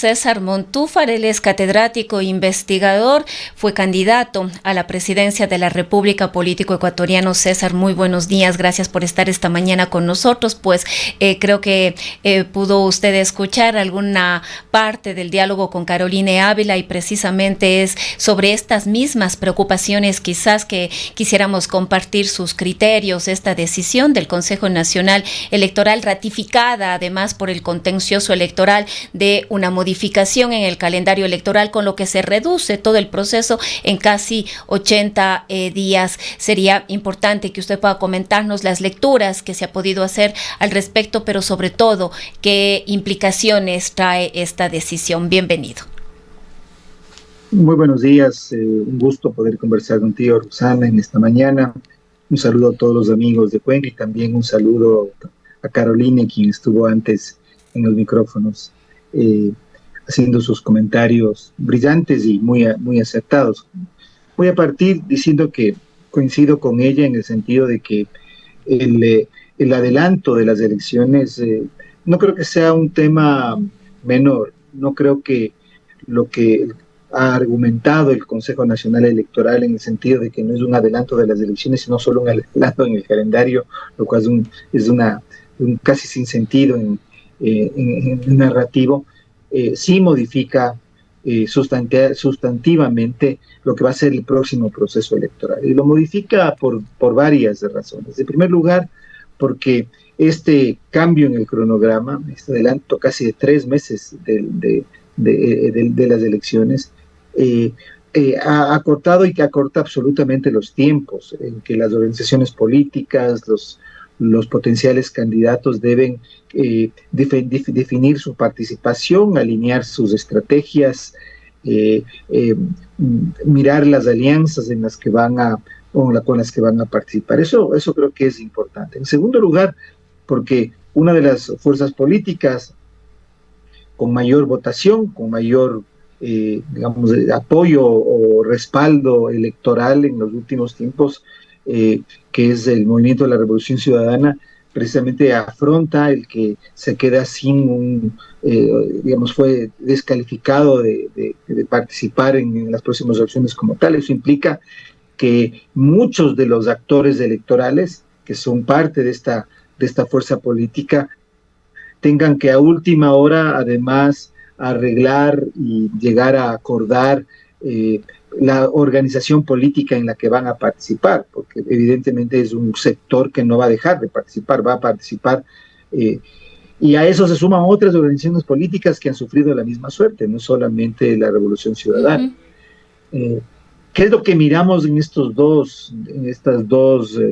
César Montúfar. Él es catedrático e investigador, fue candidato a la presidencia de la República, político ecuatoriano. César, muy buenos días, gracias por estar esta mañana con nosotros. Pues creo que pudo usted escuchar alguna parte del diálogo con Caroline Ávila y precisamente es sobre estas mismas preocupaciones quizás que quisiéramos compartir sus criterios, esta decisión del Consejo Nacional Electoral ratificada además por el contencioso electoral de una modificación en el calendario electoral, con lo que se reduce todo el proceso en casi 80 días. Sería importante que usted pueda comentarnos las lecturas que se ha podido hacer al respecto, pero sobre todo qué implicaciones trae esta decisión. Bienvenido. Muy buenos días, un gusto poder conversar contigo, Roxana, en esta mañana. Un saludo a todos los amigos de Cuenca y también un saludo a Caroline, quien estuvo antes en los micrófonos, haciendo sus comentarios brillantes y muy acertados. Voy a partir diciendo que coincido con ella en el sentido de que el adelanto de las elecciones no creo que sea un tema menor. No creo que lo que ha argumentado el Consejo Nacional Electoral en el sentido de que no es un adelanto de las elecciones, sino solo un adelanto en el calendario, lo cual es un casi sin sentido en narrativo, sí modifica sustantivamente lo que va a ser el próximo proceso electoral. Y lo modifica por varias razones. En primer lugar, porque este cambio en el cronograma, este adelanto casi de 3 meses de las elecciones, ha acortado y que acorta absolutamente los tiempos en que las organizaciones políticas, los potenciales candidatos deben definir su participación, alinear sus estrategias, mirar las alianzas en las que con las que van a participar. Eso creo que es importante. En segundo lugar, porque una de las fuerzas políticas con mayor votación, con mayor digamos, apoyo o respaldo electoral en los últimos tiempos, que es el Movimiento de la Revolución Ciudadana, precisamente afronta el que se queda sin digamos, fue descalificado de participar en las próximas elecciones como tal. Eso implica que muchos de los actores electorales, que son parte de esta fuerza política, tengan que a última hora, además, arreglar y llegar a acordar la organización política en la que van a participar, porque evidentemente es un sector que no va a dejar de participar, va a participar, y a eso se suman otras organizaciones políticas que han sufrido la misma suerte, no solamente la Revolución Ciudadana. ¿Qué es lo que miramos en estas dos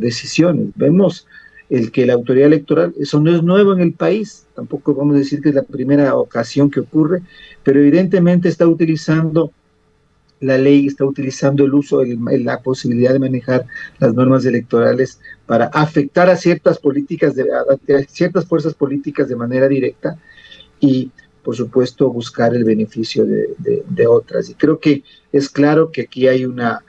decisiones? Vemos el que la autoridad electoral, eso no es nuevo en el país, tampoco vamos a decir que es la primera ocasión que ocurre, pero evidentemente está utilizando la ley, está utilizando el uso, la posibilidad de manejar las normas electorales para afectar a ciertas ciertas fuerzas políticas de manera directa y, por supuesto, buscar el beneficio de otras. Y creo que es claro que aquí hay una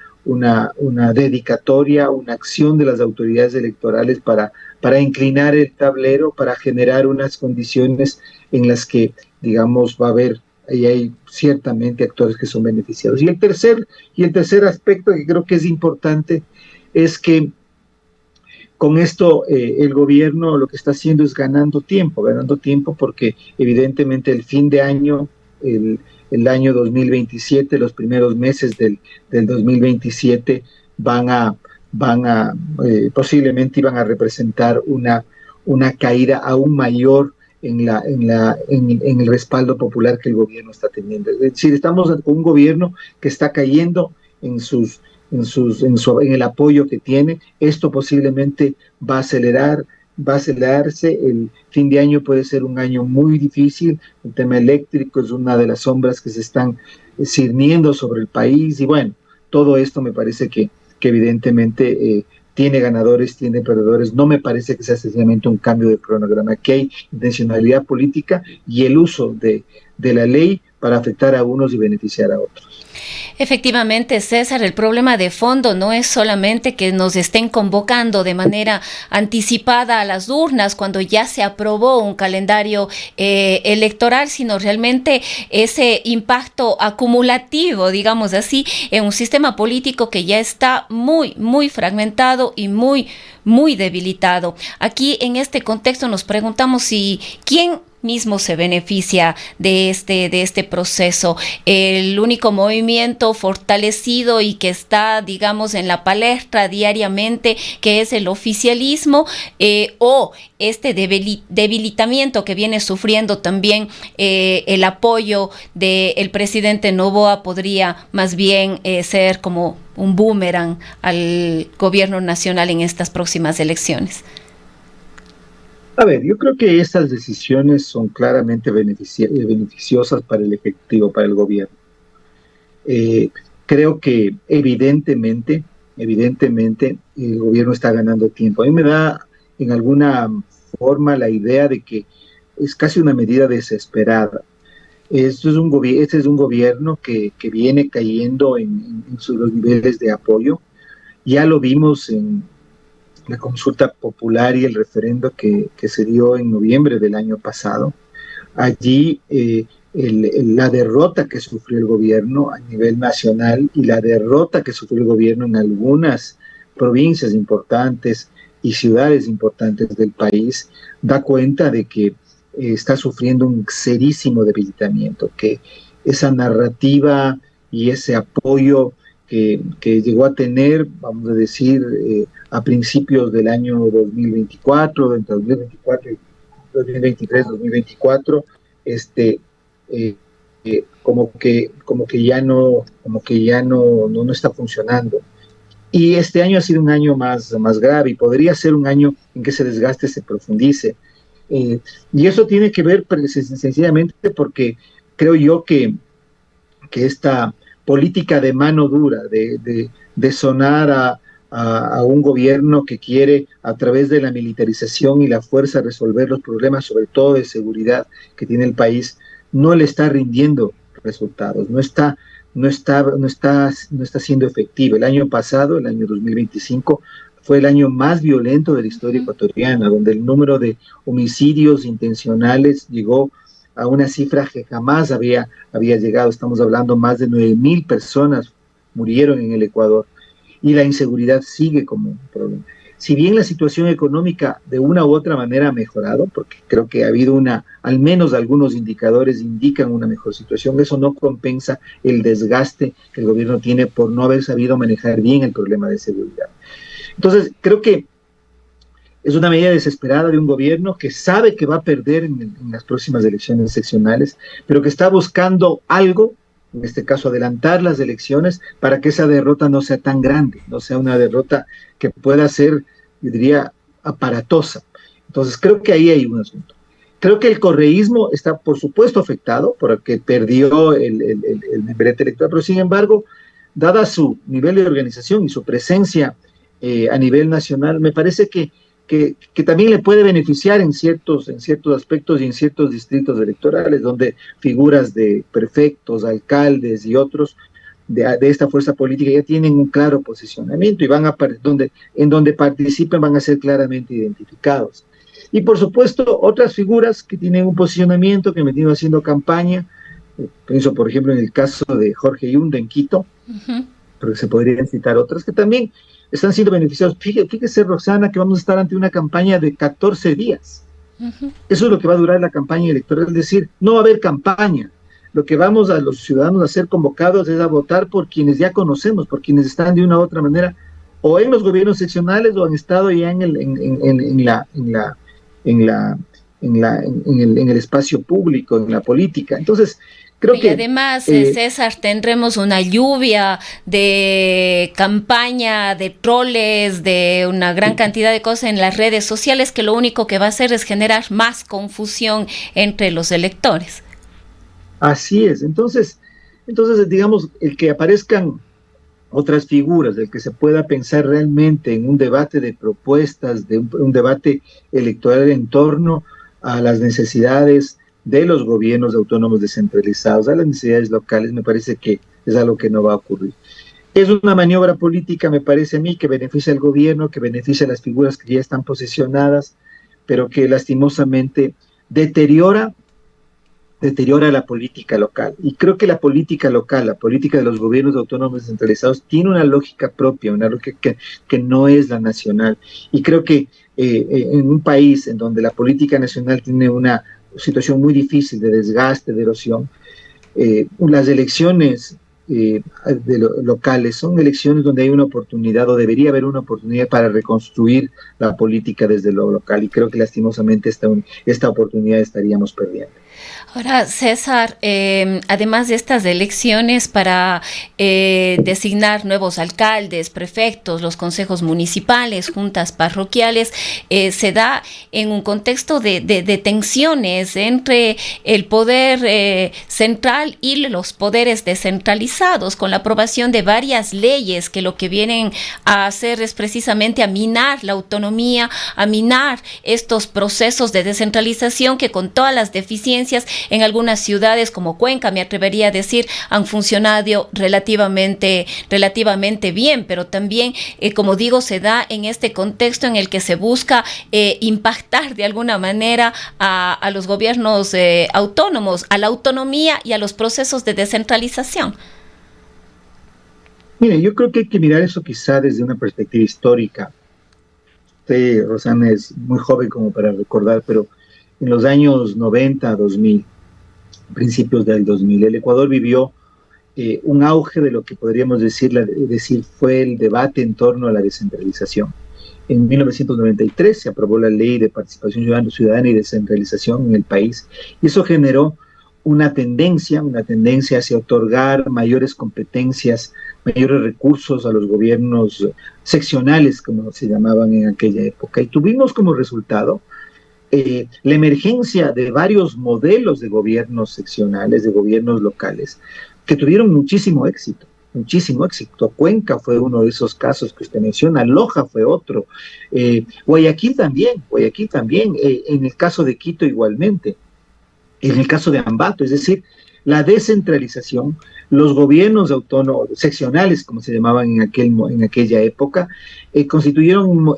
dedicatoria, una acción de las autoridades electorales para inclinar el tablero, para generar unas condiciones en las que, digamos, va a haber, y hay ciertamente actores que son beneficiados. Y el tercer aspecto que creo que es importante es que con esto el gobierno lo que está haciendo es ganando tiempo porque evidentemente el fin de año, el año 2027, los primeros meses del 2027 posiblemente iban a representar una caída aún mayor en el respaldo popular que el gobierno está teniendo. Es decir, estamos con un gobierno que está cayendo en el apoyo que tiene. Esto posiblemente va a acelerarse. El fin de año puede ser un año muy difícil. El tema eléctrico es una de las sombras que se están cerniendo sobre el país, y bueno, todo esto me parece que evidentemente tiene ganadores, tiene perdedores. No me parece que sea sencillamente un cambio de cronograma, que hay intencionalidad política y el uso de la ley para afectar a unos y beneficiar a otros. Efectivamente, César, el problema de fondo no es solamente que nos estén convocando de manera anticipada a las urnas cuando ya se aprobó un calendario electoral, sino realmente ese impacto acumulativo, digamos así, en un sistema político que ya está muy, muy fragmentado y muy, muy debilitado. Aquí, en este contexto, nos preguntamos si quién mismo se beneficia de este proceso. El único movimiento fortalecido y que está, digamos, en la palestra diariamente, que es el oficialismo, o este debilitamiento que viene sufriendo también el apoyo del presidente Noboa, podría más bien ser como un boomerang al gobierno nacional en estas próximas elecciones. A ver, yo creo que estas decisiones son claramente beneficiosas para el Ejecutivo, para el gobierno. Creo que evidentemente, el gobierno está ganando tiempo. A mí me da en alguna forma la idea de que es casi una medida desesperada. Este es un gobierno que viene cayendo en los niveles de apoyo. Ya lo vimos en la consulta popular y el referendo que se dio en noviembre del año pasado. Allí la derrota que sufrió el gobierno a nivel nacional y la derrota que sufrió el gobierno en algunas provincias importantes y ciudades importantes del país da cuenta de que está sufriendo un serísimo debilitamiento, que esa narrativa y ese apoyo que llegó a tener, vamos a decir, a principios del año 2024, entre 2024 y 2023, 2024, como que ya no está funcionando. Y este año ha sido un año más grave y podría ser un año en que ese desgaste se profundice. Y eso tiene que ver sencillamente porque creo yo que esta política de mano dura, de sonar a un gobierno que quiere a través de la militarización y la fuerza resolver los problemas, sobre todo de seguridad que tiene el país, no le está rindiendo resultados, no está siendo efectivo. El año pasado, el año 2025, fue el año más violento de la historia ecuatoriana, donde el número de homicidios intencionales llegó a una cifra que jamás había llegado. Estamos hablando más de 9,000 personas murieron en el Ecuador y la inseguridad sigue como un problema. Si bien la situación económica de una u otra manera ha mejorado, porque creo que ha habido al menos algunos indicadores indican una mejor situación, eso no compensa el desgaste que el gobierno tiene por no haber sabido manejar bien el problema de seguridad. Entonces, creo que es una medida desesperada de un gobierno que sabe que va a perder en las próximas elecciones seccionales, pero que está buscando algo, en este caso adelantar las elecciones, para que esa derrota no sea tan grande, no sea una derrota que pueda ser, yo diría, aparatosa. Entonces creo que ahí hay un asunto. Creo que el correísmo está, por supuesto, afectado porque perdió el membrete electoral, pero sin embargo, dada su nivel de organización y su presencia a nivel nacional, me parece que también le puede beneficiar en ciertos aspectos y en ciertos distritos electorales, donde figuras de prefectos, alcaldes y otros de esta fuerza política ya tienen un claro posicionamiento y en donde participen van a ser claramente identificados. Y por supuesto, otras figuras que tienen un posicionamiento, que han venido haciendo campaña, pienso por ejemplo en el caso de Jorge Yunda en Quito, pero se podrían citar otras que también están siendo beneficiados. Fíjese, Roxana, que vamos a estar ante una campaña de 14 días. Eso es lo que va a durar la campaña electoral, es decir, no va a haber campaña. Lo que vamos a los ciudadanos a ser convocados es a votar por quienes ya conocemos, por quienes están de una u otra manera, o en los gobiernos seccionales o han estado ya en el espacio público, en la política. Entonces, creo que además, César, tendremos una lluvia de campaña, de troles, de una gran cantidad de cosas en las redes sociales que lo único que va a hacer es generar más confusión entre los electores. Así es. Entonces, digamos, el que aparezcan otras figuras, el que se pueda pensar realmente en un debate de propuestas, de un debate electoral en torno a las necesidades de los gobiernos autónomos descentralizados a las necesidades locales, me parece que es algo que no va a ocurrir. Es una maniobra política, me parece a mí, que beneficia al gobierno, que beneficia a las figuras que ya están posicionadas, pero que lastimosamente deteriora la política local. Y creo que la política local, la política de los gobiernos autónomos descentralizados, tiene una lógica propia, una lógica que no es la nacional. Y creo que en un país en donde la política nacional tiene una situación muy difícil de desgaste, de erosión, las elecciones locales son elecciones donde hay una oportunidad, o debería haber una oportunidad para reconstruir la política desde lo local, y creo que lastimosamente esta oportunidad estaríamos perdiendo. Ahora, César, además de estas elecciones para designar nuevos alcaldes, prefectos, los consejos municipales, juntas parroquiales, se da en un contexto de tensiones entre el poder central y los poderes descentralizados, con la aprobación de varias leyes que lo que vienen a hacer es precisamente a minar la autonomía, a minar estos procesos de descentralización que, con todas las deficiencias, en algunas ciudades como Cuenca, me atrevería a decir, han funcionado relativamente bien, pero también, como digo, se da en este contexto en el que se busca impactar de alguna manera a los gobiernos autónomos, a la autonomía y a los procesos de descentralización. Mire, yo creo que hay que mirar eso quizá desde una perspectiva histórica. Usted, Rosana, es muy joven como para recordar, pero en los años 90, 2000, principios del 2000, el Ecuador vivió un auge de lo que podríamos decir fue el debate en torno a la descentralización. En 1993 se aprobó la Ley de Participación Ciudadana y Descentralización en el país, y eso generó una tendencia hacia otorgar mayores competencias, mayores recursos a los gobiernos seccionales, como se llamaban en aquella época. Y tuvimos como resultado la emergencia de varios modelos de gobiernos seccionales, de gobiernos locales, que tuvieron muchísimo éxito. Cuenca fue uno de esos casos que usted menciona, Loja fue otro, Guayaquil también, en el caso de Quito igualmente, en el caso de Ambato, es decir, la descentralización, los gobiernos autónomos, seccionales, como se llamaban en aquella época, se constituyeron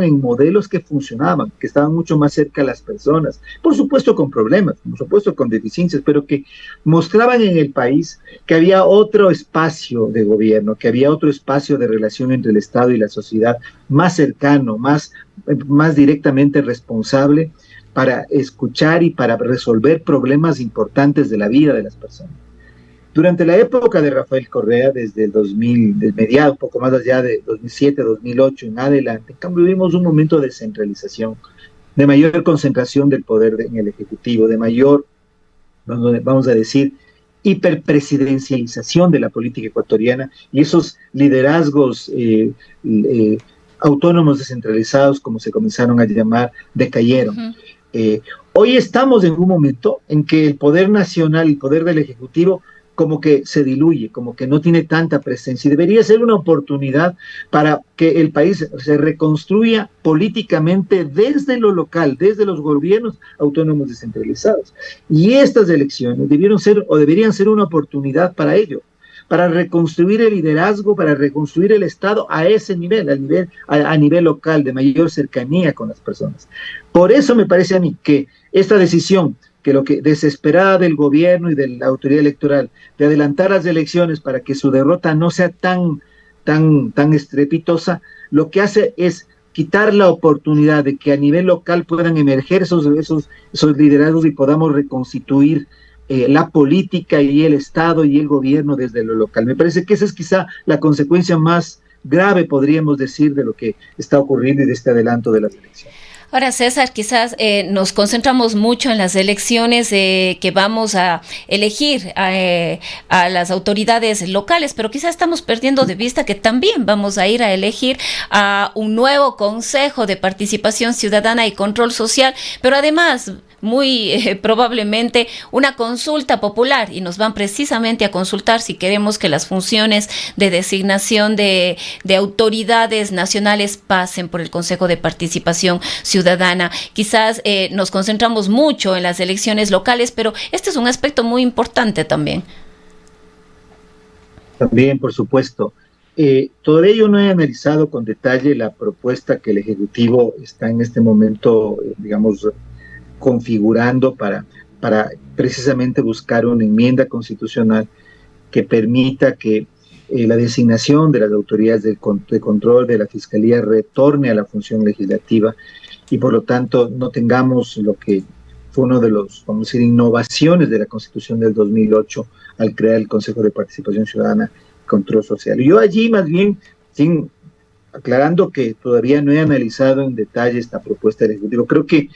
en modelos que funcionaban, que estaban mucho más cerca a las personas, por supuesto con problemas, por supuesto con deficiencias, pero que mostraban en el país que había otro espacio de gobierno, que había otro espacio de relación entre el Estado y la sociedad más cercano, más directamente responsable, para escuchar y para resolver problemas importantes de la vida de las personas. Durante la época de Rafael Correa, desde el 2000, de mediados, poco más allá de 2007, 2008 en adelante, en cambio vivimos un momento de centralización, de mayor concentración del poder en el Ejecutivo, de mayor, vamos a decir, hiperpresidencialización de la política ecuatoriana, y esos liderazgos autónomos descentralizados, como se comenzaron a llamar, decayeron. Uh-huh. Hoy estamos en un momento en que el poder nacional, el poder del Ejecutivo, como que se diluye, como que no tiene tanta presencia, y debería ser una oportunidad para que el país se reconstruya políticamente desde lo local, desde los gobiernos autónomos descentralizados. Y estas elecciones deberían ser una oportunidad para ello, para reconstruir el liderazgo, para reconstruir el Estado a ese nivel, a nivel local, de mayor cercanía con las personas. Por eso me parece a mí que esta decisión, desesperada del gobierno y de la autoridad electoral, de adelantar las elecciones para que su derrota no sea tan estrepitosa, lo que hace es quitar la oportunidad de que a nivel local puedan emerger esos liderazgos y podamos reconstituir la política y el Estado y el gobierno desde lo local. Me parece que esa es quizá la consecuencia más grave, podríamos decir, de lo que está ocurriendo y de este adelanto de las elecciones. Ahora, César, quizás nos concentramos mucho en las elecciones que vamos a elegir a las autoridades locales, pero quizás estamos perdiendo de vista que también vamos a ir a elegir a un nuevo Consejo de Participación Ciudadana y Control Social, pero además muy probablemente una consulta popular, y nos van precisamente a consultar si queremos que las funciones de designación de autoridades nacionales pasen por el Consejo de Participación Ciudadana. Quizás nos concentramos mucho en las elecciones locales, pero este es un aspecto muy importante también. También, por supuesto. Todavía yo no he analizado con detalle la propuesta que el Ejecutivo está en este momento, digamos, configurando para precisamente buscar una enmienda constitucional que permita que la designación de las autoridades de control de la Fiscalía retorne a la función legislativa y por lo tanto no tengamos lo que fue uno de los, vamos a decir, innovaciones de la Constitución del 2008 al crear el Consejo de Participación Ciudadana y Control Social. Yo allí más bien, aclarando que todavía no he analizado en detalle esta propuesta del Ejecutivo, creo que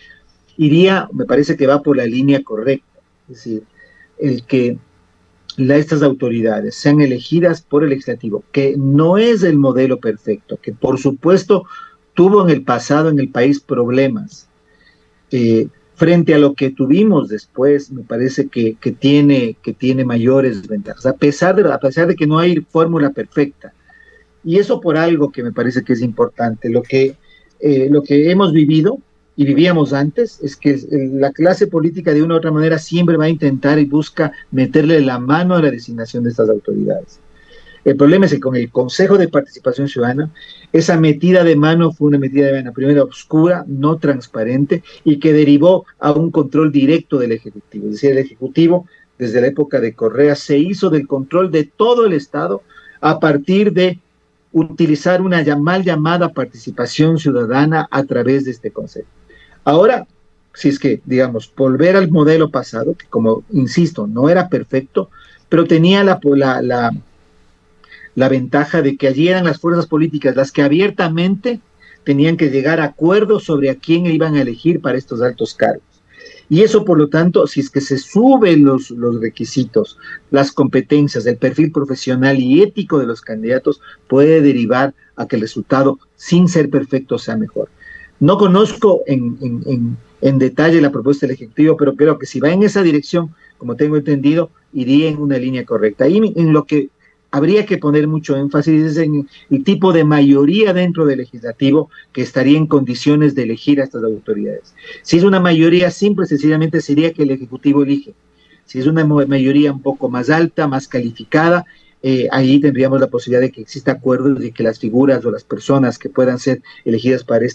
me parece que va por la línea correcta, es decir, el que estas autoridades sean elegidas por el legislativo, que no es el modelo perfecto, que por supuesto tuvo en el pasado en el país problemas. Frente a lo que tuvimos después, me parece que tiene mayores ventajas, a pesar de que no hay fórmula perfecta. Y eso por algo que me parece que es importante. Lo que hemos vivido y vivíamos antes es que la clase política de una u otra manera siempre va a intentar y busca meterle la mano a la designación de estas autoridades. El problema es que con el Consejo de Participación Ciudadana, esa metida de mano fue una metida de mano, primero oscura, no transparente, y que derivó a un control directo del Ejecutivo. Es decir, el Ejecutivo, desde la época de Correa, se hizo del control de todo el Estado a partir de utilizar una mal llamada participación ciudadana a través de este Consejo. Ahora, si es que, digamos, volver al modelo pasado, que como insisto, no era perfecto, pero tenía la ventaja de que allí eran las fuerzas políticas las que abiertamente tenían que llegar a acuerdos sobre a quién iban a elegir para estos altos cargos. Y eso, por lo tanto, si es que se suben los requisitos, las competencias, el perfil profesional y ético de los candidatos, puede derivar a que el resultado, sin ser perfecto, sea mejor. No conozco en detalle la propuesta del Ejecutivo, pero creo que si va en esa dirección, como tengo entendido, iría en una línea correcta. Ahí en lo que habría que poner mucho énfasis es en el tipo de mayoría dentro del legislativo que estaría en condiciones de elegir a estas autoridades. Si es una mayoría simple, sencillamente sería que el Ejecutivo elige. Si es una mayoría un poco más alta, más calificada, ahí tendríamos la posibilidad de que exista acuerdos y que las figuras o las personas que puedan ser elegidas para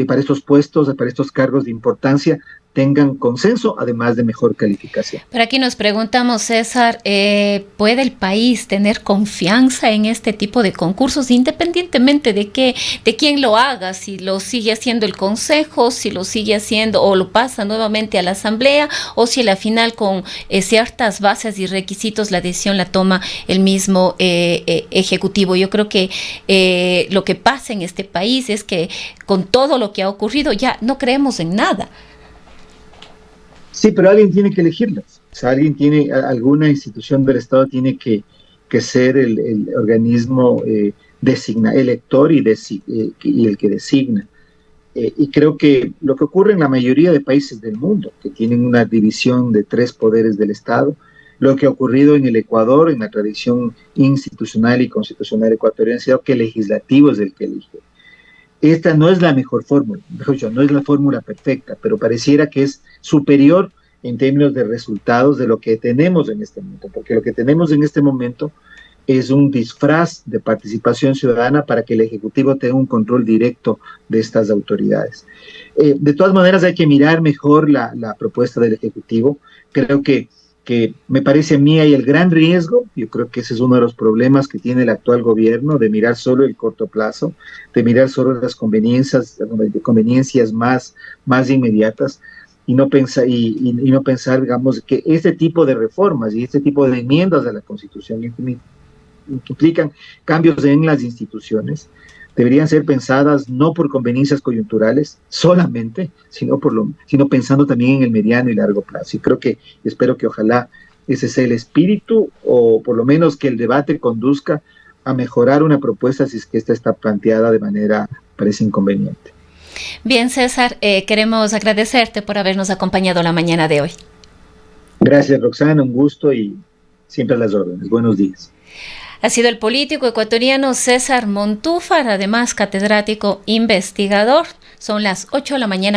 para estos puestos, para estos cargos de importancia, tengan consenso, además de mejor calificación. Pero aquí nos preguntamos, César, ¿puede el país tener confianza en este tipo de concursos, independientemente de quién lo haga? Si lo sigue haciendo el Consejo, si lo sigue haciendo o lo pasa nuevamente a la Asamblea, o si a la final con ciertas bases y requisitos la decisión la toma el mismo Ejecutivo. Yo creo que lo que pasa en este país es que con todo lo que ha ocurrido ya no creemos en nada. Sí, pero alguien tiene que elegirlas. O sea, alguna institución del Estado tiene que ser el organismo elector y el que designa. Y creo que lo que ocurre en la mayoría de países del mundo, que tienen una división de 3 poderes del Estado, lo que ha ocurrido en el Ecuador, en la tradición institucional y constitucional ecuatoriana, ha sido que el legislativo es el que elige. Esta no es la mejor fórmula, mejor dicho, no es la fórmula perfecta, pero pareciera que es superior en términos de resultados de lo que tenemos en este momento, porque lo que tenemos en este momento es un disfraz de participación ciudadana para que el Ejecutivo tenga un control directo de estas autoridades. De todas maneras, hay que mirar mejor la propuesta del Ejecutivo. Creo que me parece a mí hay el gran riesgo, yo creo que ese es uno de los problemas que tiene el actual gobierno, de mirar solo el corto plazo, de mirar solo las conveniencias más inmediatas, y no pensar, digamos, que este tipo de reformas y este tipo de enmiendas a la Constitución implican cambios en las instituciones, deberían ser pensadas no por conveniencias coyunturales solamente, sino pensando también en el mediano y largo plazo. Y espero que ojalá ese sea el espíritu, o por lo menos que el debate conduzca a mejorar una propuesta si es que esta está planteada de manera parece inconveniente. Bien, César, queremos agradecerte por habernos acompañado la mañana de hoy. Gracias, Roxana, un gusto y siempre a las órdenes. Buenos días. Ha sido el político ecuatoriano César Montúfar, además catedrático investigador. Son las 8 de la mañana.